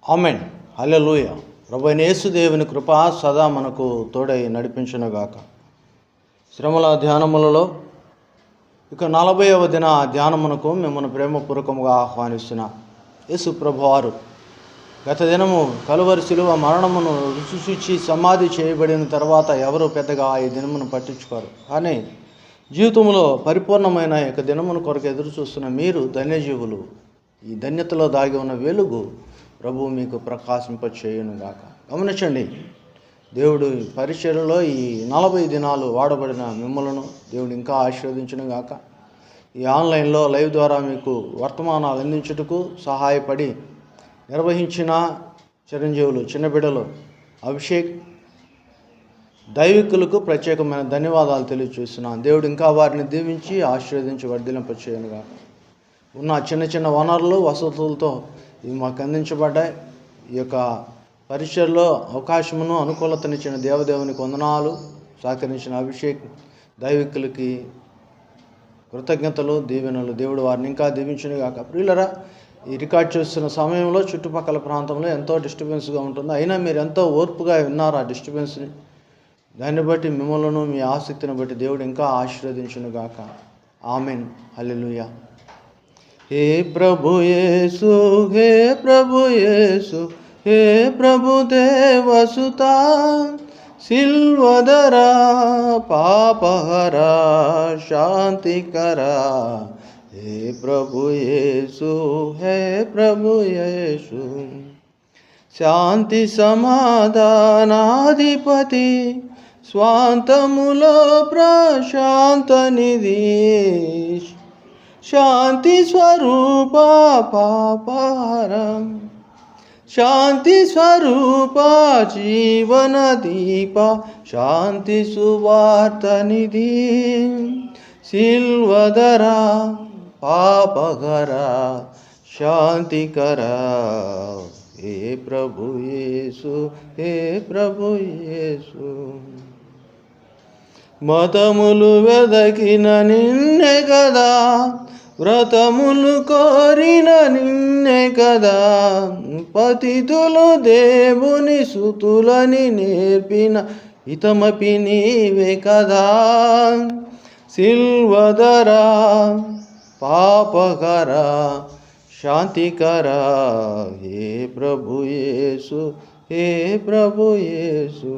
Amen. హల్లెలూయా. ప్రభువైన యేసు దేవుని కృప సదా మనకు తోడై నడిపించునుగాక. శ్రమల ధ్యానములలో ఇక 40వ దిన ధ్యానమునకు మిమ్మల్ని ప్రేమపూర్వకముగా ఆహ్వానిస్తున్న యేసు ప్రభువారు గత దినము కలువరి శిలువ మరణమును రుచిశుచి సమాధి చేయబడిన తర్వాత ఎవరు పెద్దగా ఈ దినమును పట్టించుకోరు. కానీ జీవితంలో పరిపూర్ణమైన యొక్క దినమును కొరకు ఎదురు చూస్తున్న మీరు ధన్యజీవులు. ఈ ధన్యతలో దాగి ఉన్న వెలుగు ప్రభు మీకు ప్రకాశింపచేయునుగాక. గమనించండి, దేవుడు పరిచర్యలో ఈ 40 దినాలు వాడబడిన మిమ్మలను దేవుడు ఇంకా ఆశీర్వదించునుగాక. ఈ ఆన్లైన్లో లైవ్ ద్వారా మీకు వర్తమానాలు అందించుటకు సహాయపడి నిర్వహించిన చిరంజీవులు, చిన్న బిడ్డలు, అభిషేక్ దైవికులకు ప్రత్యేకమైన ధన్యవాదాలు తెలియజేస్తున్నాను. దేవుడు ఇంకా వారిని దీవించి ఆశీర్వదించి వర్ధిలింపచేయునుగాక. ఉన్న చిన్న చిన్న వనరులు వసతులతో ఇవి మాకు అందించబడ్డాయి. ఈ యొక్క పరిచర్లో అవకాశమును అనుకూలతనిచ్చిన దేవదేవునికి వందనాలు. సహకరించిన అభిషేక్ దైవికులకి కృతజ్ఞతలు, దీవెనలు. దేవుడు వారిని ఇంకా దీవించునుగాక. ప్రియులరా, ఈ రికార్డ్ చేస్తున్న సమయంలో చుట్టుపక్కల ప్రాంతంలో ఎంతో డిస్టర్బెన్స్గా ఉంటుంది. అయినా మీరు ఎంతో ఓర్పుగా విన్నారు ఆ డిస్టర్బెన్స్ని. దాన్ని బట్టి మిమ్మల్ని మీ ఆసక్తిని బట్టి దేవుడు ఇంకా ఆశీర్వదించునుగాక. ఆమెన్. హల్లెలూయా. हे प्रभु येसु, हे प्रभु येसु, हे प्रभु देवसुता, सिल्वदरा पापहरा शांतिकरा. हे प्रभु येसु, हे प्रभु येसु, शांति समाधानाधिपति, स्वांतमुलो प्रशांत निधि, शांति स्वरूपा पापहरम, शांति स्वरूपा जीवन दीपा, शांति सुवार्ता निधि, सिल्वदरा पापहरा शांतिकरा. हे प्रभु येसु, हे प्रभु येसु. मतमुलु వెదకిన నిన్నే కదా, వ్రతములు కోరిన నిన్నే కదా, పతితులు దేవుని సుతులని నేర్పిన హితమపి నీవే కదా. సిల్వదరా పాపకరా శాంతికరా. హే ప్రభు యేసు, హే ప్రభు యేసు.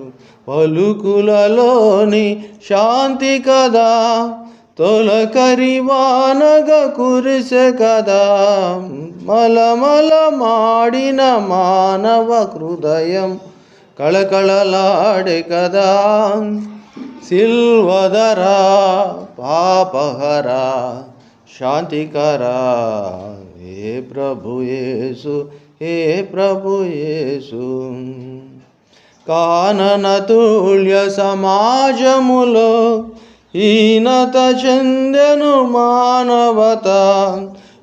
పలుకులలోని శాంతి కదా, తొలకరివానగా కురిసె కదా, మలమల మాడిన మానవ హృదయం కళకళలాడే కదా. సిల్వదరా పాపహరా శాంతికరా. హే ప్రభు యేసు, హే ప్రభు యేసు. కాననతుల్య సమాజములో హీనత చెందెను మానవత,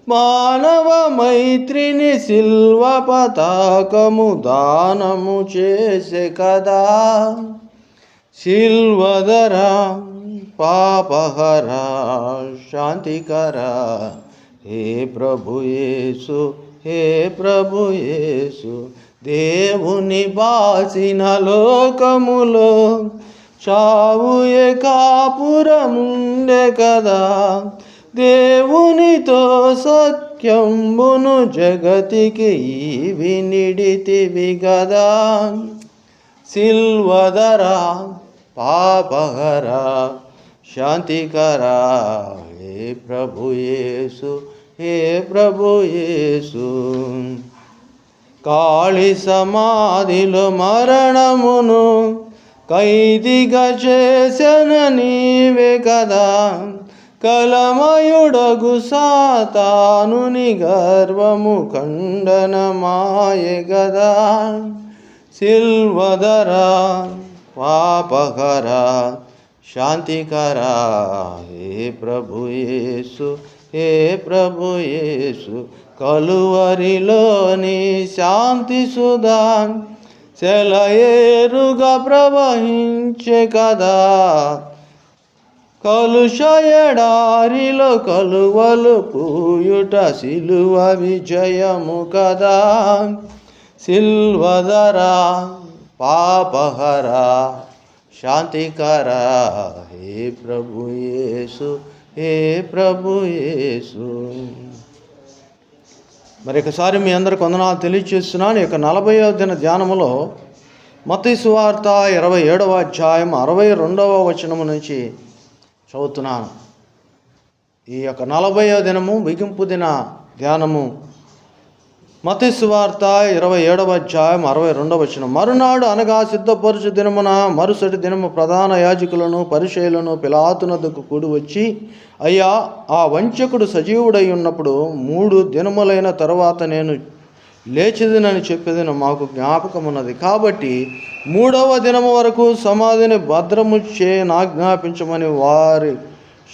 మానవ మైత్రిని సిల్వ పతాకము దానము చేసే కదా. సిల్వదరా పాపహరా శాంతికరా. హే ప్రభు యేసు, హే ప్రభు యేసు. దేవుని బాసిన లోకములో చావుయే కాపురముండే కదా, దేవునితో సత్యంబును జగతికి ఈవి నిడితివి గదా. సిల్వదరా పాపహరా శాంతికరా. హే ప్రభు యేసు, హే ప్రభు యేసు. కాళి సమాధిలో మరణమును ఖైదీగా చేసిన నీవే కదా, కలమయుడగు సాతానుని గర్వము ఖండనమాయె గదా. సిల్వదరా పాపకరా శాంతికరా. హే ప్రభు యేసు, హే ప్రభు యేసు. కలువరిలోని శాంతి సుధా సెలయేరుగా ప్రవహించే కదా, కలుష ఎడారిలో కలువలు పూయుట సిలువ విజయము కదా. సిల్వధర పాపహర శాంతికర హే ప్రభు యేసు, హే ప్రభు యేసు. మరి ఒకసారి మీ అందరికి వందనాలు తెలియజేస్తున్నాను. ఇక 40వ దిన ధ్యానములో మత్తయి సువార్త 27వ అధ్యాయం 62వ వచనము నుంచి చదువుతున్నాను. ఈ యొక్క 40వ దినము ముగింపు దిన ధ్యానము. మత్తయి సువార్త 27వ అధ్యాయం 62వ వచనం. మరునాడు అనగా సిద్ధపరుచు దినమున మరుసటి దినము ప్రధాన యాజకులను పరిసయ్యులను పిలాతునొద్దకు కూడి వచ్చి, అయ్యా, ఆ వంచకుడు సజీవుడై ఉన్నప్పుడు 3 దినములైన తరువాత నేను లేచిదినని చెప్పేదిన మాకు జ్ఞాపకమున్నది. కాబట్టి 3వ దినము వరకు సమాధిని భద్రము నాజ్ఞాపించమని వారి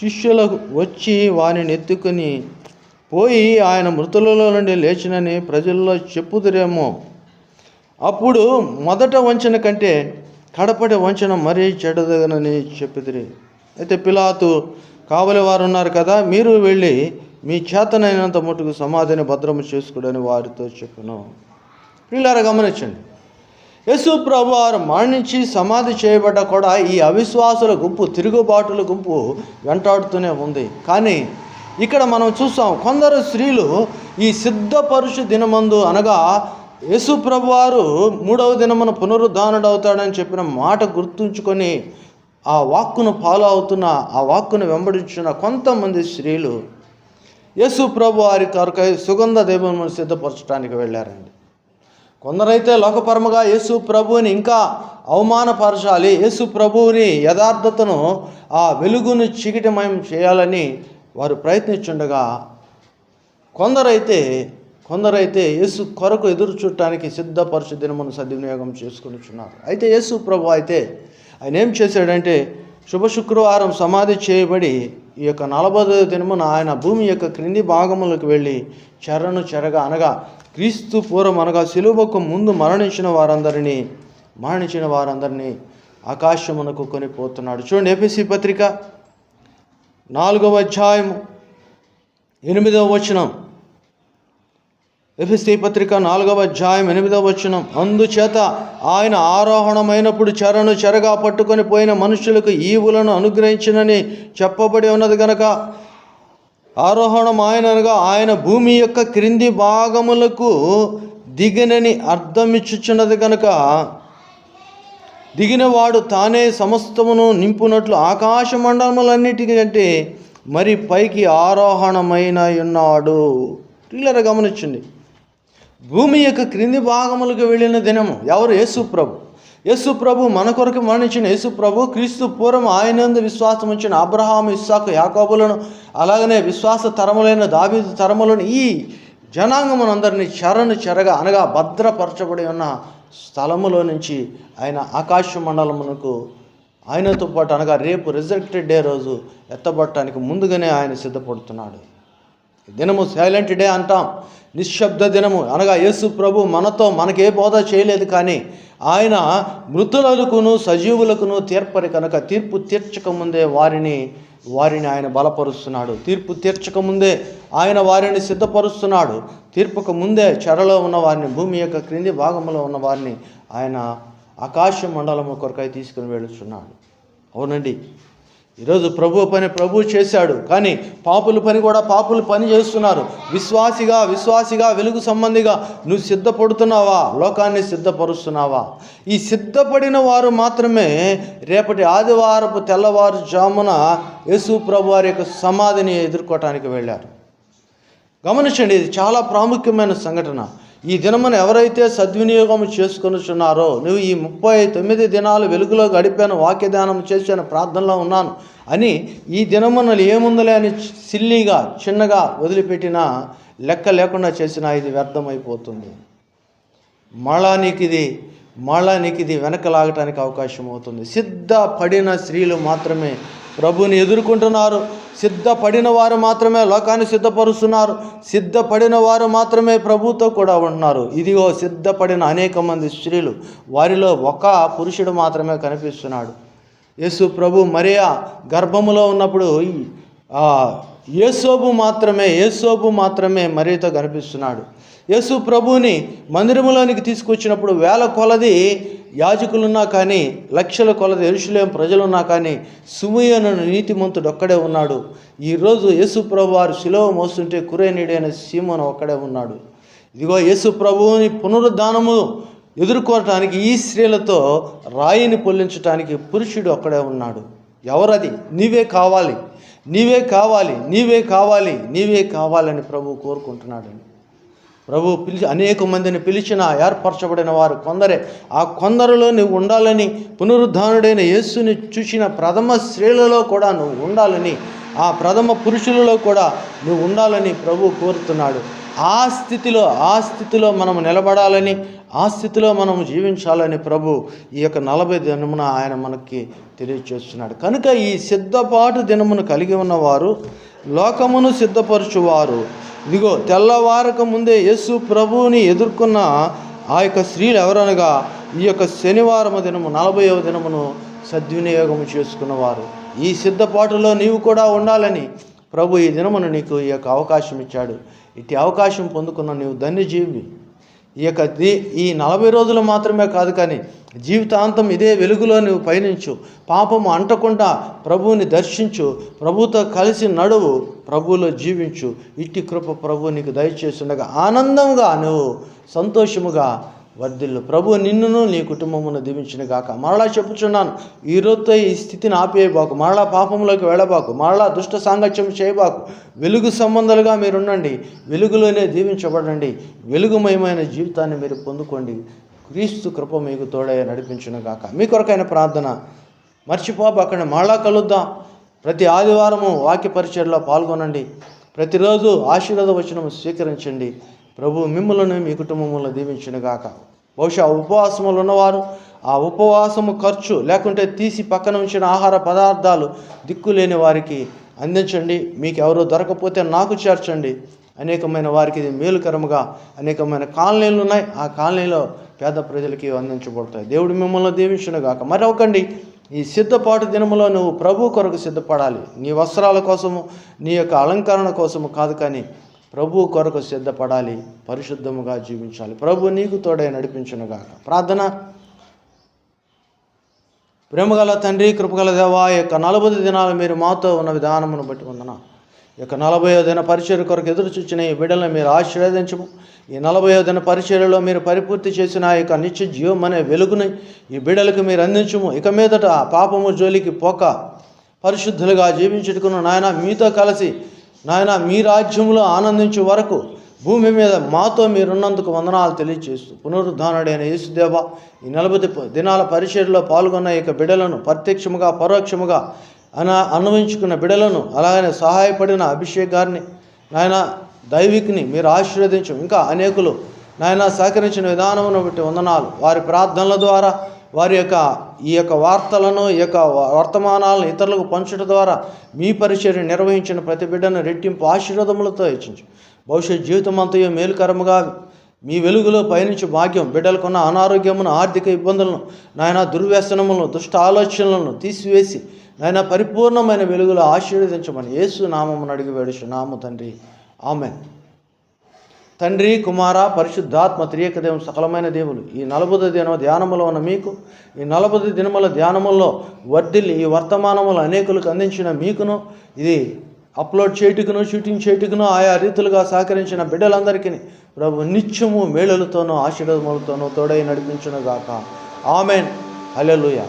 శిష్యులకు వచ్చి వారిని ఎత్తుకుని పోయి ఆయన మృతులలో నుండి లేచినని ప్రజల్లో చెప్పుదురేమో. అప్పుడు మొదట వంచన కంటే కడపటి వంచన మరీ చెడ్డదగనని చెప్పుదురి. అయితే పిలాతు, కావలి వారు ఉన్నారు కదా, మీరు వెళ్ళి మీ చేతనైనంత మటుకు సమాధిని భద్రము చేసుకుడని వారితో చెప్పును. పిల్లారా గమనించండి, యేసు ప్రభు వారు మరణించి సమాధి చేయబడ్డ కూడా ఈ అవిశ్వాసుల గుంపు, తిరుగుబాటుల గుంపు వెంటాడుతూనే ఉంది. కానీ ఇక్కడ మనం చూస్తాం, కొందరు స్త్రీలు ఈ సిద్ధపరుషు దినమందు అనగా యేసు ప్రభు వారు 3వ దినమున పునరుద్ధానుడవుతాడని చెప్పిన మాట గుర్తుంచుకొని ఆ వాక్కును ఫాలో అవుతున్న, ఆ వాక్కును వెంబడించిన కొంతమంది స్త్రీలు యేసు ప్రభు వారి కొరకై సుగంధ దీపమును సిద్ధపరచడానికి వెళ్ళారండి. కొందరైతే లోకపరముగా యేసు ప్రభువుని ఇంకా అవమానపరచాలి, యేసు ప్రభువుని యథార్థతను, ఆ వెలుగును చీకటిమయం చేయాలని వారు ప్రయత్నించుండగా, కొందరైతే యేసు కొరకు ఎదురు చూడటానికి సిద్ధపరచు దినమును సద్వినియోగం చేసుకునిచున్నారు. అయితే యేసు ప్రభు అయితే ఆయన ఏం చేశాడంటే, శుభ శుక్రవారం సమాధి చేయబడి ఈ యొక్క 40వ దినమున ఆయన భూమి యొక్క క్రింది భాగములకు వెళ్ళి చెరగా అనగా క్రీస్తు పూర్వం అనగా సిలువకు ముందు మరణించిన వారందరినీ ఆకాశమునకు కొనిపోతున్నాడు. చూడండి, ఎఫెసీ పత్రిక 4వ అధ్యాయము 8వ వచనం. ఎఫెసీ పత్రిక 4వ అధ్యాయం 8వ వచనం. అందుచేత ఆయన ఆరోహణమైనప్పుడు చెరగా పట్టుకొని పోయిన మనుషులకు ఈవులను అనుగ్రహించినని చెప్పబడి ఉన్నది గనక, ఆరోహణం ఆయనగా ఆయన భూమి యొక్క క్రింది భాగములకు దిగినని అర్థమిచ్చుచున్నది కనుక, దిగినవాడు తానే సమస్తమును నింపునట్లు ఆకాశ మండలములన్నిటికంటే మరి పైకి ఆరోహణమైన ఉన్నాడు. పిల్లలు గమనించండి, భూమి యొక్క క్రింది భాగములకు వెళ్ళిన దినము ఎవరు? యేసు ప్రభు మన కొరకు మరణించిన యేసు ప్రభు క్రీస్తు పూర్వం ఆయనందు విశ్వాసం ఉంచిన అబ్రహాము, ఇస్సాకు, యాకోబులను, అలాగనే విశ్వాస తరములైన దావీదు తరములను, ఈ జనాంగమునందరినీ చెరగా అనగా భద్రపరచబడి ఉన్న స్థలములో నుంచి ఆయన ఆకాశ మండలమునకు ఆయనతో పాటు అనగా రేపు రిజర్వేటెడ్ డే రోజు ఎత్తబడటానికి ముందుగానే ఆయన సిద్ధపడుతున్నాడు. దినము సైలెంట్ డే అంటాం, నిశ్శబ్ద దినము అనగా యేసు ప్రభు మనకే బోధ చేయలేదు, కానీ ఆయన మృతులకును సజీవులకును తీర్పరి కనుక తీర్పు తీర్చక ముందే వారిని ఆయన బలపరుస్తున్నాడు. తీర్పు తీర్చక ముందే ఆయన వారిని సిద్ధపరుస్తున్నాడు. తీర్పుకు ముందే చెరలో ఉన్న వారిని, భూమి యొక్క క్రింది భాగంలో ఉన్న వారిని ఆయన ఆకాశ మండలము కొరకై తీసుకుని వెళుతున్నాడు. అవునండి, ఈరోజు ప్రభు చేశాడు, కానీ పాపుల పని చేస్తున్నారు. విశ్వాసిగా వెలుగు సంబంధిగా నువ్వు సిద్ధపడుతున్నావా? లోకాన్ని సిద్ధపరుస్తున్నావా? ఈ సిద్ధపడిన వారు మాత్రమే రేపటి ఆదివారపు తెల్లవారుజామున యేసు ప్రభు వారి యొక్క సమాధిని ఎదుర్కోవటానికి వెళ్ళారు. గమనించండి, ఇది చాలా ప్రాముఖ్యమైన సంఘటన. ఈ దినమును ఎవరైతే సద్వినియోగం చేసుకొనిచున్నారో, నువ్వు ఈ 39 దినాలు వెలుగులో గడిపాను, వాక్యదానం చేశాను, ప్రార్థనలో ఉన్నాను అని ఈ దినమున ఏముందలే అని సిల్లీగా చిన్నగా వదిలిపెట్టినా, లెక్క లేకుండా చేసినా ఇది వ్యర్థమైపోతుంది. మళ్ళా నీకు ఇది వెనకలాగటానికి అవకాశం అవుతుంది. సిద్ధపడిన స్త్రీలు మాత్రమే ప్రభుని ఎదుర్కొంటున్నారు. సిద్ధపడిన వారు మాత్రమే లోకాన్ని సిద్ధపరుస్తున్నారు. సిద్ధపడిన వారు మాత్రమే ప్రభుతో కూడా ఉంటున్నారు. ఇదిగో సిద్ధపడిన అనేక మంది స్త్రీలు, వారిలో ఒక పురుషుడు మాత్రమే కనిపిస్తున్నాడు. యేసు ప్రభు మరియా గర్భములో ఉన్నప్పుడు యేసోబు మాత్రమే మరియతో కనిపిస్తున్నాడు. యేసు ప్రభువుని మందిరంలోనికి తీసుకొచ్చినప్పుడు వేల కొలది యాజకులున్నా కానీ, లక్షల కొలది యెరూషలేము ప్రజలున్నా కానీ, సిమెయోను నీతిమంతుడు ఒక్కడే ఉన్నాడు. ఈరోజు యేసు ప్రభు వారు శిలువ మోస్తుంటే కురేనీడైన సీమోను ఒక్కడే ఉన్నాడు. ఇదిగో యేసు ప్రభువుని పునరుద్ధానము ఎదుర్కోవటానికి ఈ స్త్రీలతో రాయిని పొల్లించటానికి పురుషుడు ఒక్కడే ఉన్నాడు. ఎవరది? నీవే కావాలి, నీవే కావాలి, నీవే కావాలి, నీవే కావాలని ప్రభు కోరుకుంటున్నాడండి. ప్రభు అనేక మందిని పిలిచిన ఏర్పరచబడిన వారు కొందరే. ఆ కొందరిలో నువ్వు ఉండాలని, పునరుద్ధానుడైన యేసుని చూసిన ప్రథమ స్త్రీలలో కూడా నువ్వు ఉండాలని, ఆ ప్రథమ పురుషులలో కూడా నువ్వు ఉండాలని ప్రభు కోరుతున్నాడు. ఆ స్థితిలో మనం నిలబడాలని, ఆ స్థితిలో మనం జీవించాలని ప్రభు ఈ యొక్క 40 దినమున ఆయన మనకి తెలియజేస్తున్నాడు. కనుక ఈ సిద్ధపాటు దినమును కలిగి ఉన్నవారు లోకమును సిద్ధపరచువారు. ఇదిగో తెల్లవారక ముందే యేసు ప్రభువుని ఎదుర్కొన్న ఆ యొక్క స్త్రీలు ఎవరనగా ఈ యొక్క శనివారము దినము 40వ దినమును సద్వినియోగం చేసుకున్నవారు. ఈ సిద్ధపాటులో నీవు కూడా ఉండాలని ప్రభు ఈ దినమును నీకు ఈ యొక్క అవకాశం ఇచ్చాడు. ఇటు అవకాశం పొందుకున్న నీవు ధన్యజీవి. ఈ 40 రోజులు మాత్రమే కాదు, కానీ జీవితాంతం ఇదే వెలుగులో నువ్వు పయనించు. పాపము అంటకుండా ప్రభువుని దర్శించు, ప్రభుతో కలిసి నడువు, ప్రభువులో జీవించు. ఇట్టి కృప ప్రభు నీకు దయచేస్తుండగా ఆనందంగా నువ్వు సంతోషముగా వర్ధిల్లు. ప్రభు నిన్నును నీ కుటుంబమును దీవించిన గాక. మరలా చెప్పుచున్నాను, ఈ రోజుతో ఈ స్థితిని ఆపేయబాకు, మరలా పాపంలోకి వెళ్ళబాకు, మరలా దుష్ట సాంగత్యం చేయబాకు. వెలుగు సంబంధాలుగా మీరుండండి, వెలుగులోనే దీవించబడండి, వెలుగుమయమైన జీవితాన్ని మీరు పొందుకోండి. క్రీస్తు కృప మీకు తోడై నడిపించును గాక. మీ కొరకైన ప్రార్థన మర్చిపోబాకండి. మరలా కలుద్దాం. ప్రతి ఆదివారము వాక్య పరిచర్యలో పాల్గొనండి. ప్రతిరోజు ఆశీర్వాద వచనము స్వీకరించండి. ప్రభు మిమ్మల్ని మీ కుటుంబంలో దీవించును గాక. బహుశా ఉపవాసములు ఉన్నవారు ఆ ఉపవాసము ఖర్చు లేకుంటే తీసి పక్కన ఉంచిన ఆహార పదార్థాలు దిక్కులేని వారికి అందించండి. మీకు ఎవరో దొరకపోతే నాకు చేర్చండి. అనేకమైన వారికి ఇది మేలుకరముగా అనేకమైన కాలనీలు ఉన్నాయి. ఆ కాలనీలో పేద ప్రజలకి అందించబడతాయి. దేవుడు మిమ్మల్ని దీవించును గాక. మరొకండి, ఈ సిద్ధపాటు దినములో నువ్వు ప్రభు కొరకు సిద్ధపడాలి. నీ వస్త్రాల కోసము, నీ యొక్క అలంకరణ కోసము కాదు, కానీ ప్రభు కొరకు సిద్ధపడాలి, పరిశుద్ధముగా జీవించాలి. ప్రభు నీకు తోడై నడిపించును గాక. ప్రార్థన. ప్రేమగల తండ్రి, కృపగల దేవా, ఈ యొక్క 40 దినాలు మీరు మాతో ఉన్న విధానమును బట్టి వందన. ఈ యొక్క 40వ దిన పరిచర్య కొరకు ఎదురు చూచిన ఈ బిడ్డలను మీరు ఆశీర్వదించము. ఈ 40వ దిన పరిచర్యలో మీరు పరిపూర్తి చేసిన ఆ యొక్క నిత్య జీవం అనే వెలుగుని ఈ బిడ్డలకు మీరు అందించము. ఇక మీదట పాపము జోలికి పోక పరిశుద్ధులుగా జీవించుటకును నాయన మీతో కలిసి నాయన మీ రాజ్యంలో ఆనందించే వరకు భూమి మీద మాతో మీరున్నందుకు వందనాలు తెలియజేస్తూ, పునరుద్ధానుడైన యేసుదేవ, ఈ 40 దినాల పరిచర్యలో పాల్గొన్న ఇక బిడ్డలను ప్రత్యక్షముగా పరోక్షముగా అన్వయించుకున్న బిడ్డలను, అలాగనే సహాయపడిన అభిషేక్ గారిని, నాయన దైవిక్ని మీరు ఆశీర్వదించు. ఇంకా అనేకులు నాయన సహకరించిన విధానమును బట్టి వందనాలు. వారి ప్రార్థనల ద్వారా వారి యొక్క ఈ యొక్క వార్తలను, ఈ యొక్క వర్తమానాలను ఇతరులకు పంచడం ద్వారా మీ పరిచర్య నిర్వహించిన ప్రతి బిడ్డను రెట్టింపు ఆశీర్వాదములతో హెచ్చించు. భవిష్యత్ జీవితం అంతయో మేలుకరముగా మీ వెలుగులో పయనించే భాగ్యం, బిడ్డలకున్న అనారోగ్యమును, ఆర్థిక ఇబ్బందులను, నాయన దుర్వ్యసనములను, దుష్ట ఆలోచనలను తీసివేసి నాయన పరిపూర్ణమైన వెలుగులో ఆశీర్వదించమని యేసు నామమును అడిగి వేడుచున్నాము తండ్రి. ఆమేన్. తండ్రి, కుమార, పరిశుద్ధాత్మ త్రియక దేవుని సకలమైన దేవులు, ఈ 40 దిన ధ్యానములో ఉన్న మీకు, ఈ 40 దినముల ధ్యానముల్లో వర్ధిల్లి ఈ వర్తమానములు అనేకులకు అందించిన మీకును, ఇది అప్లోడ్ చేయుటకును, షూటింగ్ చేయుటకును ఆయా రీతులుగా సహకరించిన బిడ్డలందరికీ ప్రభు నిత్యము మేలులతోనూ ఆశీర్వాదములతోనూ తోడై నడిపించును గాక. ఆమేన్. హల్లెలూయా.